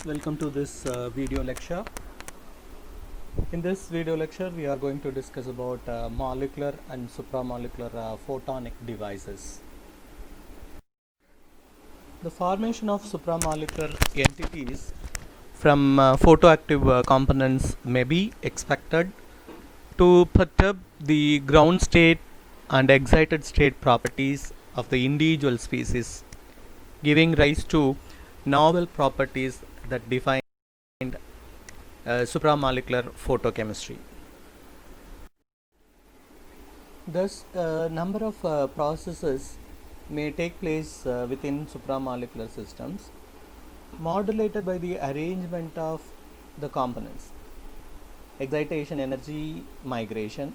welcome to this video lecture. In this video lecture we are going to discuss about molecular and supramolecular photonic devices. The formation of supramolecular entities from photoactive components may be expected to perturb the ground state and excited state properties of the individual species, giving rise to novel properties that define supramolecular photochemistry. Thus, a number of processes may take place within supramolecular systems, modulated by the arrangement of the components: excitation energy migration,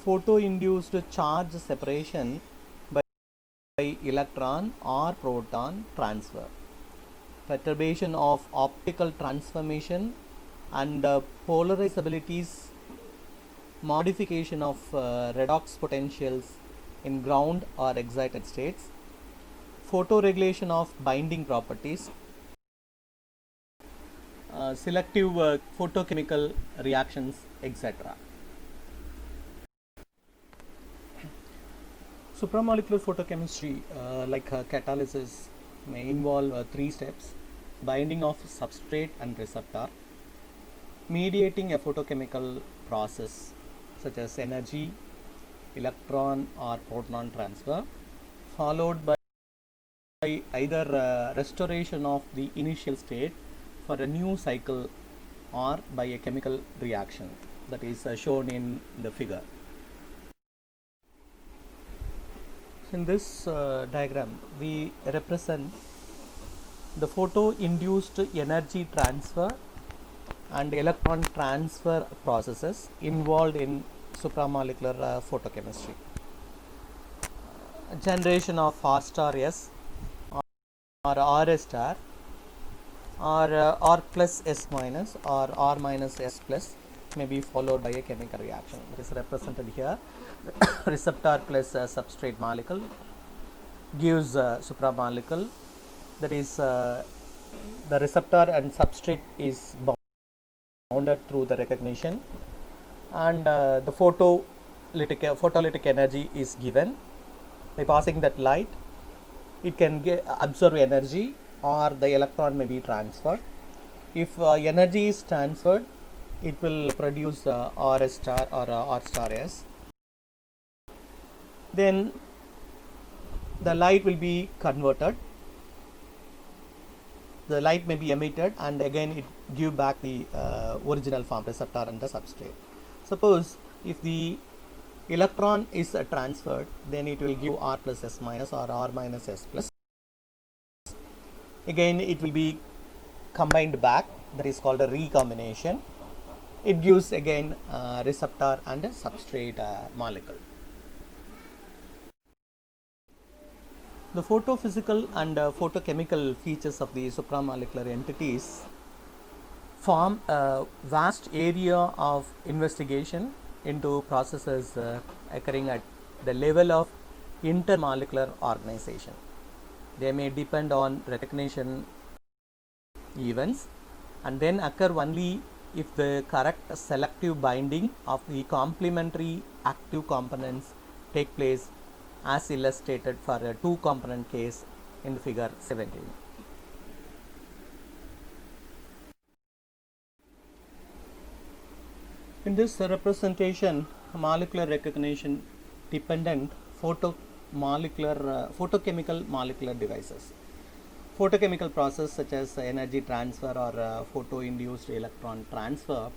photo-induced charge separation by electron or proton transfer, perturbation of optical transformation and polarizabilities, modification of redox potentials in ground or excited states, photoregulation of binding properties, selective photochemical reactions, etc. Supramolecular photochemistry, like catalysis, may involve three steps: binding of substrate and receptor, mediating a photochemical process such as energy, electron or proton transfer, followed by either restoration of the initial state for a new cycle or by a chemical reaction that is shown in the figure. In this diagram, we represent the photo-induced energy transfer and electron transfer processes involved in supramolecular photochemistry. Generation of R star S or R star or R plus S minus or R minus S plus may be followed by a chemical reaction. It is represented here. Receptor plus substrate molecule gives supramolecule, that is the receptor and substrate is bounded through the recognition, and the photolytic energy is given. By passing that light, it can absorb energy or the electron may be transferred. If energy is transferred, it will produce R star or R star S. Then the light will be converted. The light may be emitted and again it give back the original form, receptor and the substrate. Suppose if the electron is transferred, then it will give R plus S minus or R minus S plus. Again it will be combined back, that is called a recombination. It gives again receptor and a substrate molecule. The photophysical and photochemical features of the supramolecular entities form a vast area of investigation into processes occurring at the level of intermolecular organization. They may depend on recognition events and then occur only if the correct selective binding of the complementary active components take place, as illustrated for a two-component case in figure 17. In this representation, molecular recognition dependent photochemical molecular devices. Photochemical process such as energy transfer or photo-induced electron transfer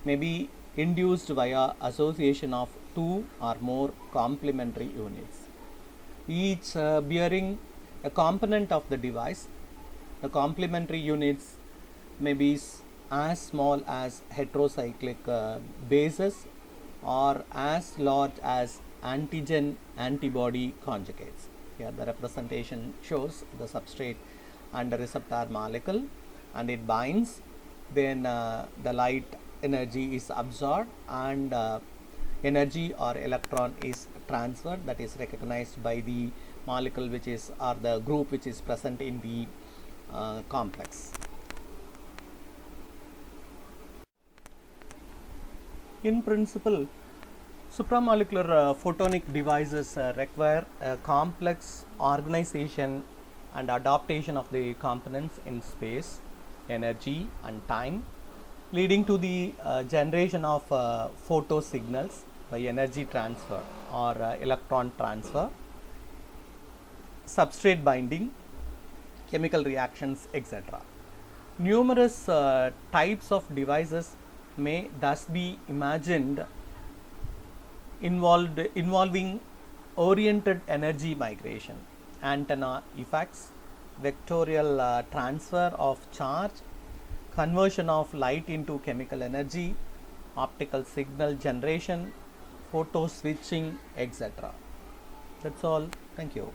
may be induced via association of two or more complementary units, each bearing a component of the device. The complementary units may be as small as heterocyclic bases or as large as antigen antibody conjugates. Here the representation shows the substrate and the receptor molecule, and it binds. Then the light energy is absorbed and energy or electron is transferred, that is recognized by the molecule which is or the group which is present in the complex. In principle, supramolecular photonic devices require a complex organization and adaptation of the components in space, energy, and time, leading to the generation of photo signals by energy transfer or electron transfer, substrate binding, chemical reactions, etc. Numerous types of devices may thus be imagined involving oriented energy migration, antenna effects, vectorial transfer of charge, conversion of light into chemical energy, optical signal generation, photo switching, etc. That's all. Thank you.